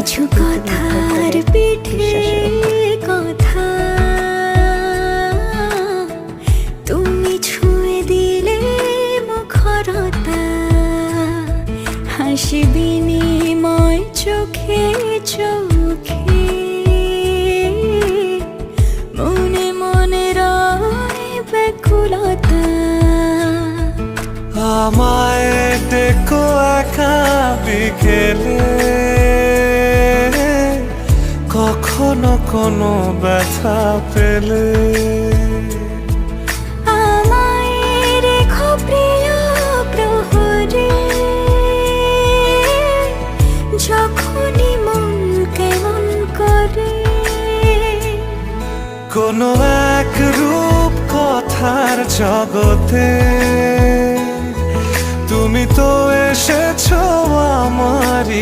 কিছু কথার পিঠে কথা তুমি ছুঁয়ে দিলে মুখরতা, হাসি বিনিময় চোখে চোখে, মনে মনে রয় ব্যাকুলতা। আমায় ডেকো একা বিকেলে, কখনো কোনো ব্যথা পেলে। আমায় রেখো প্রিয় প্রহরে, যখনই মন কেমন করে। কোনো এক রূপ কথার জগতে তুমি তো এসেছো আমারই